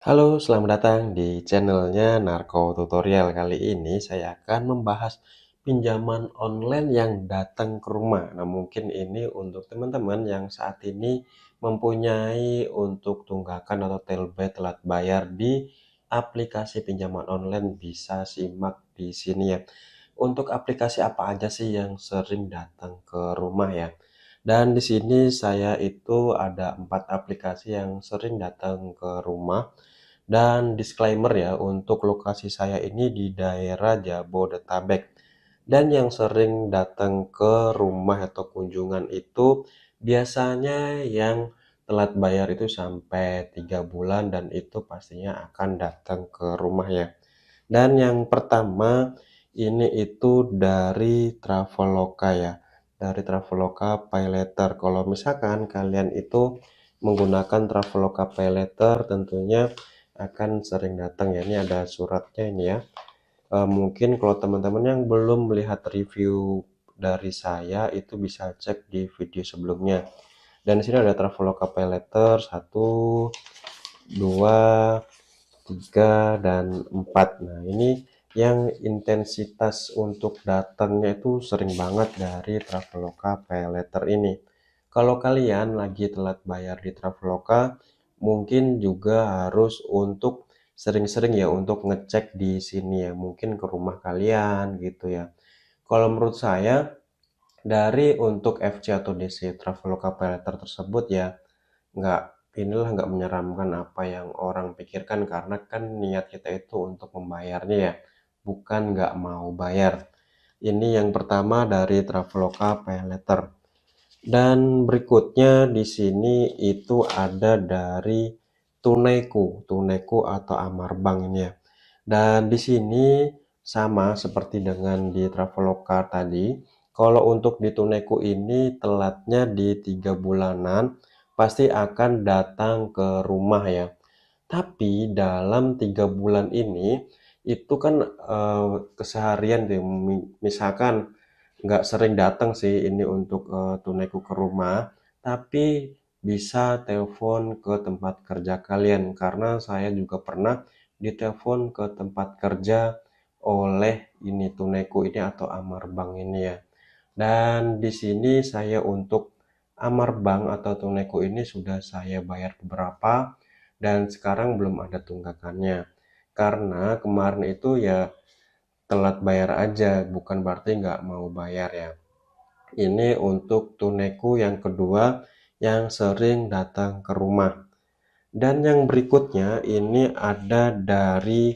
Halo, selamat datang di channelnya Narko Tutorial. Kali ini saya akan membahas pinjaman online yang datang ke rumah. Nah, mungkin ini untuk teman-teman yang saat ini mempunyai untuk tunggakan atau tailback telat bayar di aplikasi pinjaman online, bisa simak di sini ya. Untuk aplikasi apa aja sih yang sering datang ke rumah ya? Dan di sini saya itu ada 4 aplikasi yang sering datang ke rumah. Dan disclaimer ya, untuk lokasi saya ini di daerah Jabodetabek. Dan yang sering datang ke rumah atau kunjungan itu biasanya yang telat bayar itu sampai 3 bulan dan itu pastinya akan datang ke rumah ya. Dan yang pertama ini itu dari Traveloka ya. Dari Traveloka Paylater. Kalau misalkan kalian itu menggunakan Traveloka Paylater tentunya akan sering datang ya. Ini ada suratnya ini ya. Mungkin kalau teman-teman yang belum melihat review dari saya itu bisa cek di video sebelumnya. Dan di sini ada Traveloka Paylater 1, 2, 3, dan 4. Nah, ini yang intensitas untuk datangnya itu sering banget dari Traveloka Paylater ini. Kalau kalian lagi telat bayar di Traveloka, mungkin juga harus untuk sering-sering ya untuk ngecek di sini ya, mungkin ke rumah kalian gitu ya. Kalau menurut saya dari untuk FC atau DC Traveloka Paylater tersebut ya nggak nggak menyeramkan apa yang orang pikirkan, karena kan niat kita itu untuk membayarnya ya, bukan nggak mau bayar. Ini yang pertama dari Traveloka Paylater. Dan berikutnya di sini itu ada dari Tunaiku atau Amarbank ini ya. Dan di sini sama seperti dengan di Traveloka tadi. Kalau untuk di Tunaiku ini telatnya di 3 bulanan, pasti akan datang ke rumah ya. Tapi dalam 3 bulan ini itu kan keseharian deh, misalkan nggak sering datang sih ini untuk tunaiku ke rumah, tapi bisa telepon ke tempat kerja kalian, karena saya juga pernah ditelepon ke tempat kerja oleh ini tunaiku ini atau Amarbank ini ya. Dan di sini saya untuk Amarbank atau tunaiku ini sudah saya bayar beberapa dan sekarang belum ada tunggakannya. Karena kemarin itu ya telat bayar aja, bukan berarti nggak mau bayar ya. Ini untuk tunaiku yang kedua yang sering datang ke rumah. Dan yang berikutnya ini ada dari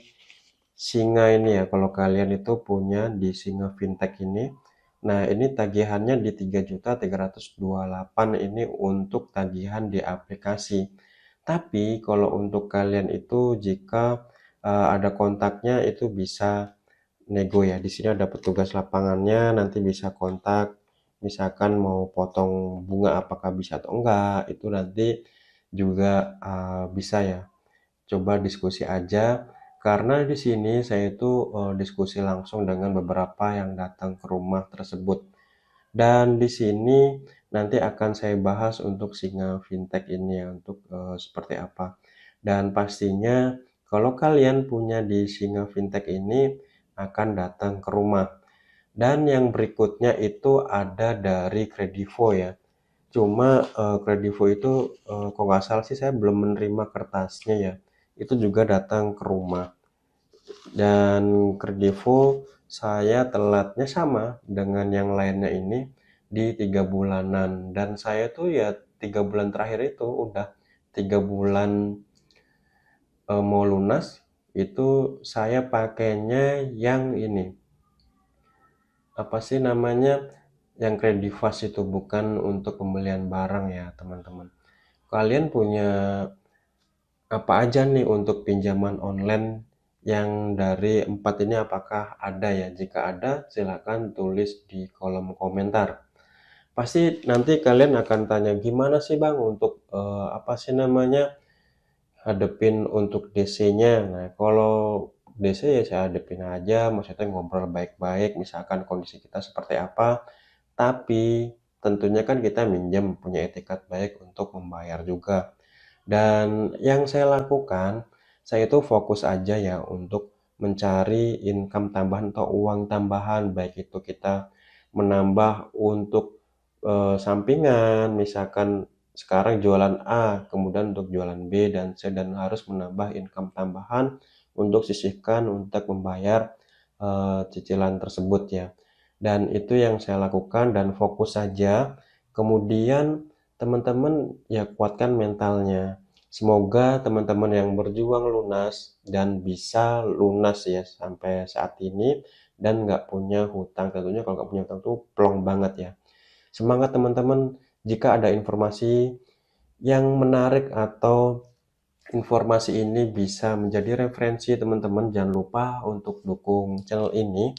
Singa ini ya. Kalau kalian itu punya di Singa Fintech ini. Nah, ini tagihannya di 3.328 ini untuk tagihan di aplikasi. Tapi kalau untuk kalian itu jika ada kontaknya itu bisa nego ya. Di sini ada petugas lapangannya, nanti bisa kontak. Misalkan mau potong bunga apakah bisa atau enggak, itu nanti juga bisa ya. Coba diskusi aja, karena di sini saya itu diskusi langsung dengan beberapa yang datang ke rumah tersebut. Dan di sini nanti akan saya bahas untuk Singa Fintech ini ya, untuk seperti apa. Dan pastinya kalau kalian punya di Singa Fintech ini akan datang ke rumah. Dan yang berikutnya itu ada dari Kredivo ya. Cuma Kredivo itu kok nggak salah sih saya belum menerima kertasnya ya. Itu juga datang ke rumah. Dan Kredivo saya telatnya sama dengan yang lainnya ini di 3 bulanan. Dan saya tuh ya 3 bulan terakhir itu udah 3 bulan mau lunas, itu saya pakainya yang ini apa sih namanya, yang Kredivas itu, bukan untuk pembelian barang ya teman-teman. Kalian punya apa aja nih untuk pinjaman online yang dari 4 ini, apakah ada ya? Jika ada silakan tulis di kolom komentar. Pasti nanti kalian akan tanya gimana sih bang untuk apa sih namanya hadepin untuk DC-nya. Nah, kalau DC ya saya hadepin aja, maksudnya ngobrol baik-baik, misalkan kondisi kita seperti apa, tapi tentunya kan kita minjem punya etikat baik untuk membayar juga. Dan yang saya lakukan saya itu fokus aja ya untuk mencari income tambahan atau uang tambahan, baik itu kita menambah untuk sampingan, misalkan sekarang jualan A, kemudian untuk jualan B dan C, dan harus menambah income tambahan untuk sisihkan untuk membayar cicilan tersebut ya. Dan itu yang saya lakukan dan fokus saja. Kemudian teman-teman ya kuatkan mentalnya. Semoga teman-teman yang berjuang lunas dan bisa lunas ya sampai saat ini dan nggak punya hutang. Tentunya kalau nggak punya hutang tuh plong banget ya. Semangat teman-teman, jika ada informasi yang menarik atau informasi ini bisa menjadi referensi teman-teman, jangan lupa untuk dukung channel ini,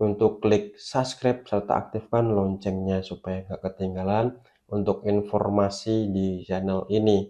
untuk klik subscribe serta aktifkan loncengnya supaya nggak ketinggalan untuk informasi di channel ini.